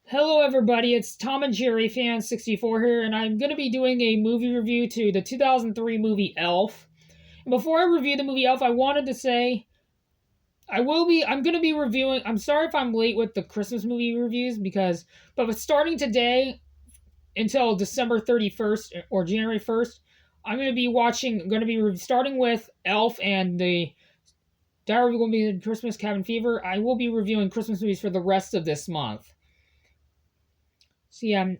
Hello, everybody. It's Tom and Jerry Fan 64 here, and I'm going to be doing a movie review to the 2003 movie Elf. And before I review the movie Elf, I wanted to say I'm going to be reviewing. I'm sorry if I'm late with the Christmas movie reviews but starting today until December 31st or January 1st, starting with Elf and the Diary of a Christmas Cabin Fever. I will be reviewing Christmas movies for the rest of this month. And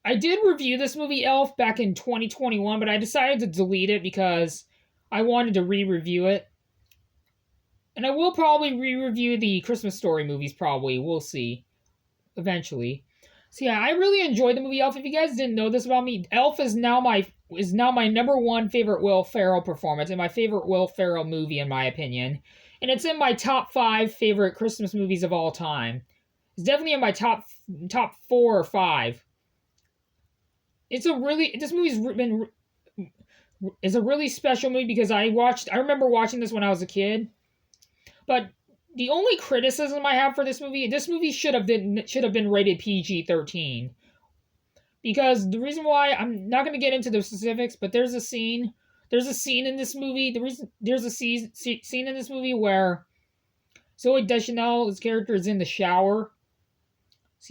I did review this movie Elf back in 2021, but I decided to delete it because I wanted to re-review it. And I will probably re-review the Christmas Story movies. Probably we'll see eventually. I really enjoyed the movie Elf. If you guys didn't know this about me, Elf is now my number one favorite Will Ferrell performance and my favorite Will Ferrell movie in my opinion, and it's in my top 5 favorite Christmas movies of all time. It's definitely in my top 4 or 5. This movie's been is a really special movie because I remember watching this when I was a kid. But the only criticism I have for this movie should have been rated PG-13. Because the reason why, I'm not going to get into the specifics, but there's a scene in this movie. There's a scene in this movie where Zoe Deschanel's character is in the shower.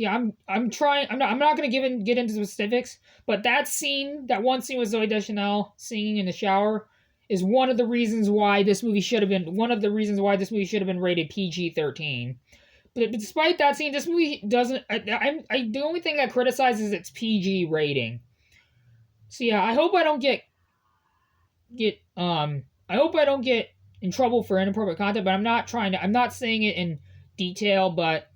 I'm not going to get into specifics, but that one scene with Zoe Deschanel singing in the shower is one of the reasons why this movie should have been rated PG-13. But despite that scene, this movie doesn't. The only thing I criticize is its PG rating. I hope I don't get in trouble for inappropriate content. But I'm not saying it in detail, but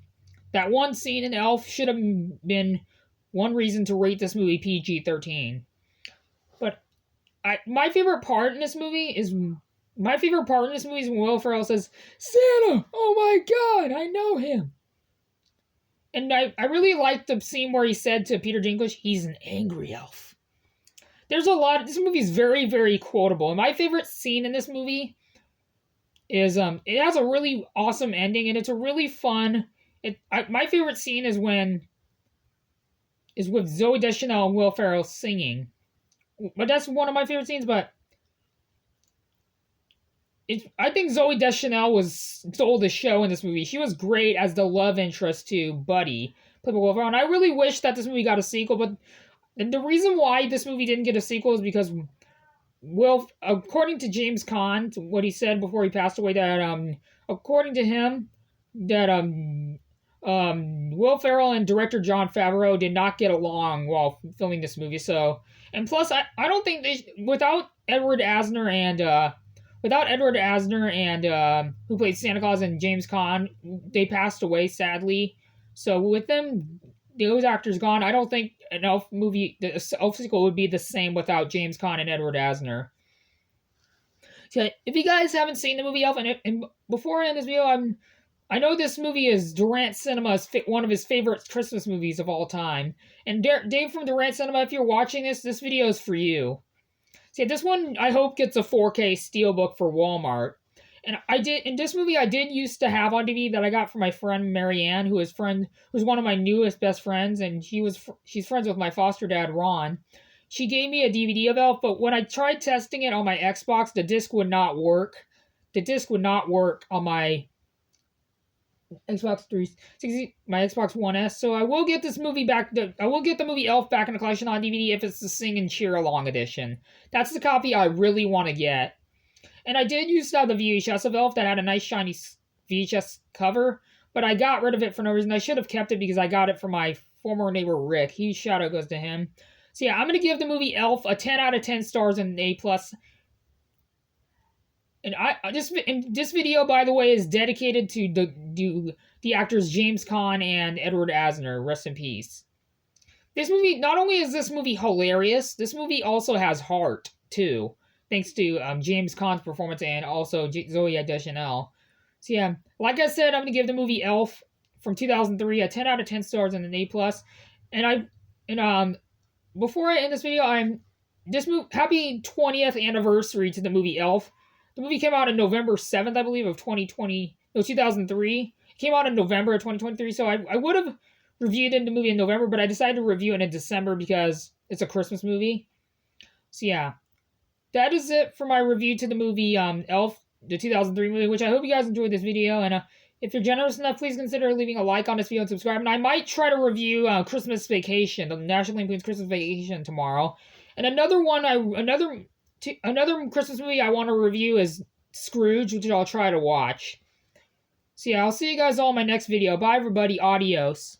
that one scene in Elf should have been one reason to rate this movie PG-13. But my favorite part in this movie is when Will Ferrell says, "Santa, oh my God, I know him." And I really liked the scene where he said to Peter Dinklage, "He's an angry elf." This movie is very, very quotable. And my favorite scene in this movie is it has a really awesome ending, and it's a really fun. My favorite scene is with Zoe Deschanel and Will Ferrell singing. But that's one of my favorite scenes. But I think Zoe Deschanel stole the show in this movie. She was great as the love interest to Buddy, played by Will Ferrell. And I really wish that this movie got a sequel. But the reason why this movie didn't get a sequel is because according to James Caan, what he said before he passed away, that according to him, that Will Ferrell and director Jon Favreau did not get along while filming this movie. And plus, I don't think without Edward Asner and who played Santa Claus, and James Caan, they passed away sadly. So with those actors gone, I don't think the Elf sequel would be the same without James Caan and Edward Asner. So if you guys haven't seen the movie Elf, and before I end this video, I know this movie is Durant Cinema's one of his favorite Christmas movies of all time. And Dave from Durant Cinema, if you're watching this video is for you. This one I hope gets a 4K steelbook for Walmart. And this movie I did used to have on DVD that I got from my friend Marianne, who's one of my newest best friends, and she's friends with my foster dad Ron. She gave me a DVD of Elf, but when I tried testing it on my Xbox, the disc would not work. The disc would not work on my Xbox 360, my Xbox One S. So I will get this movie back. I will get the movie Elf back in the collection on DVD if it's the Sing and Cheer Along edition. That's the copy I really want to get. And I did used to have the VHS of Elf that had a nice shiny VHS cover, but I got rid of it for no reason. I should have kept it because I got it from my former neighbor Rick. Shout out goes to him. I'm going to give the movie Elf a 10 out of 10 stars and an A+. And this video, by the way, is dedicated to the actors James Caan and Edward Asner. Rest in peace. This movie, not only is this movie hilarious, this movie also has heart too, thanks to James Caan's performance and also Zoe Deschanel. Like I said, I'm gonna give the movie Elf from 2003 a 10 out of 10 stars and an A+. Before I end this video, happy 20th anniversary to the movie Elf. The movie came out on November 7th, I believe, of 2003. It came out in November of 2023, so I would have reviewed the movie in November, but I decided to review it in December because it's a Christmas movie. So yeah, that is it for my review to the movie Elf, the 2003 movie, which I hope you guys enjoyed this video. And if you're generous enough, please consider leaving a like on this video and subscribe. And I might try to review Christmas Vacation, the National Lampoon's Christmas Vacation tomorrow. And another Christmas movie I want to review is Scrooge, which I'll try to watch. So yeah, I'll see you guys all in my next video. Bye everybody, adios.